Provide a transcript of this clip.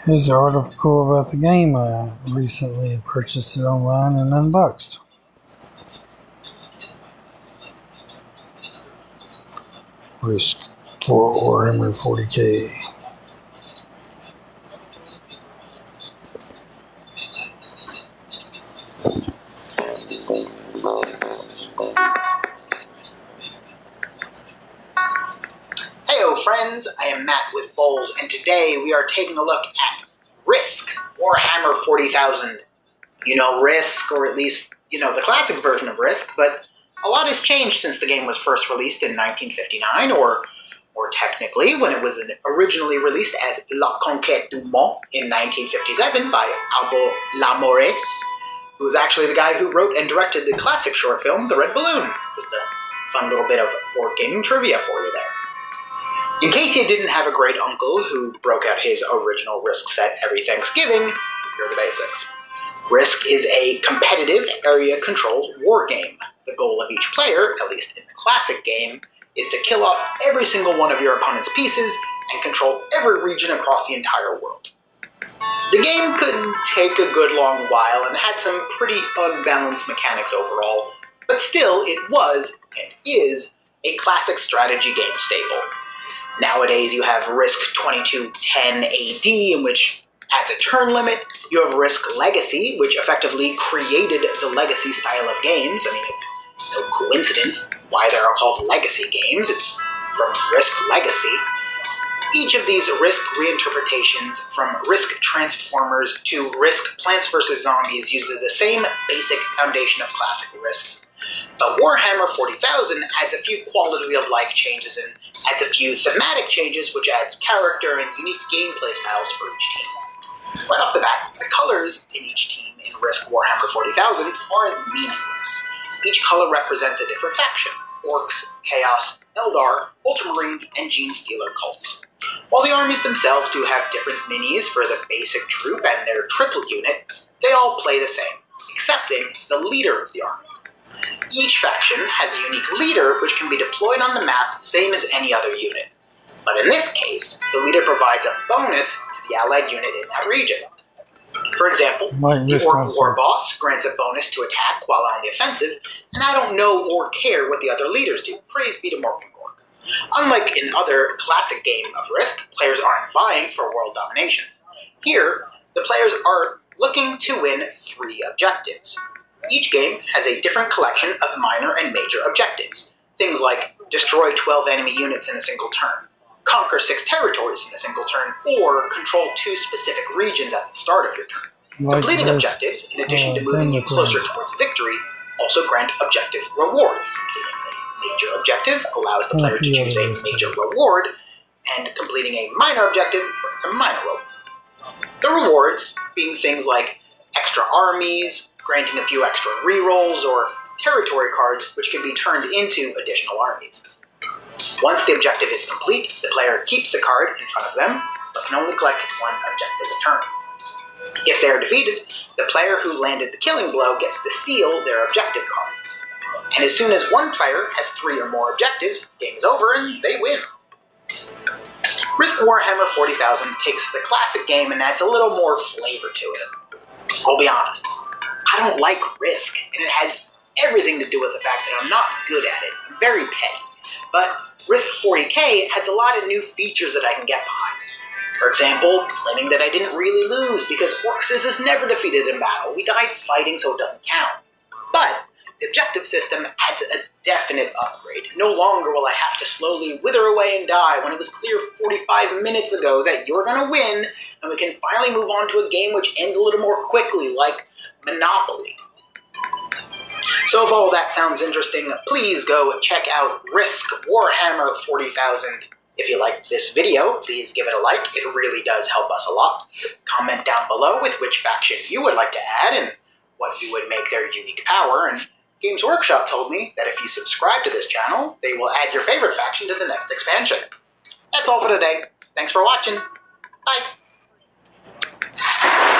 Here's an article about the game. I recently purchased it online and unboxed. Risk for Warhammer 40k. Heyo friends, I am Matt with Bowls, and today we are taking a look at Risk, Warhammer 40,000. You know Risk, or at least, you know the classic version of Risk, but a lot has changed since the game was first released in 1959, or more technically, when it was originally released as La Conquête du Monde in 1957 by Albo Lamores, who was actually the guy who wrote and directed the classic short film, The Red Balloon. Just a fun little bit of board gaming trivia for you there. In case you didn't have a great uncle who broke out his original Risk set every Thanksgiving, here are the basics. Risk is a competitive, area-controlled war game. The goal of each player, at least in the classic game, is to kill off every single one of your opponent's pieces and control every region across the entire world. The game could take a good long while and had some pretty unbalanced mechanics overall, but still it was, and is, a classic strategy game staple. Nowadays you have Risk 2210 AD, in which adds a turn limit. You have Risk Legacy, which effectively created the Legacy style of games. I mean, it's no coincidence why they are called Legacy games. It's from Risk Legacy. Each of these Risk reinterpretations, from Risk Transformers to Risk Plants vs. Zombies, uses the same basic foundation of classic Risk. But Warhammer 40,000 adds a few quality of life changes and adds a few thematic changes, which adds character and unique gameplay styles for each team. Right off the bat, the colors in each team in Risk Warhammer 40,000 aren't meaningless. Each color represents a different faction: Orcs, Chaos, Eldar, Ultramarines, and Genestealer cults. While the armies themselves do have different minis for the basic troop and their triple unit, they all play the same, excepting the leader of the army. Each faction has a unique leader which can be deployed on the map same as any other unit. But in this case, the leader provides a bonus to the allied unit in that region. For example, the Orc War Boss grants a bonus to attack while on the offensive, and I don't know or care what the other leaders do. Praise be to Morkengork. Unlike in other classic game of Risk, players aren't vying for world domination. Here, the players are looking to win 3 objectives. Each game has a different collection of minor and major objectives. Things like destroy 12 enemy units in a single turn, conquer 6 territories in a single turn, or control 2 specific regions at the start of your turn. Completing objectives, in addition to moving you closer towards victory, also grant objective rewards. Completing a major objective allows the player to choose a major reward, and completing a minor objective grants a minor reward. The rewards being things like extra armies, granting a few extra rerolls, or territory cards which can be turned into additional armies. Once the objective is complete, the player keeps the card in front of them, but can only collect 1 objective a turn. If they are defeated, the player who landed the killing blow gets to steal their objective cards. And as soon as one player has 3 or more objectives, the game is over and they win. Risk Warhammer 40,000 takes the classic game and adds a little more flavor to it. I'll be honest, I don't like Risk, and it has everything to do with the fact that I'm not good at it. I'm very petty. But Risk 40k has a lot of new features that I can get behind. For example, claiming that I didn't really lose because Orcs is never defeated in battle. We died fighting, so it doesn't count. But the objective system adds a definite upgrade. No longer will I have to slowly wither away and die when it was clear 45 minutes ago that you're going to win, and we can finally move on to a game which ends a little more quickly, like Monopoly. So if all of that sounds interesting, please go check out Risk Warhammer 40,000. If you liked this video, please give it a like. It really does help us a lot. Comment down below with which faction you would like to add and what you would make their unique power. And Games Workshop told me that if you subscribe to this channel, they will add your favorite faction to the next expansion. That's all for today. Thanks for watching. Bye.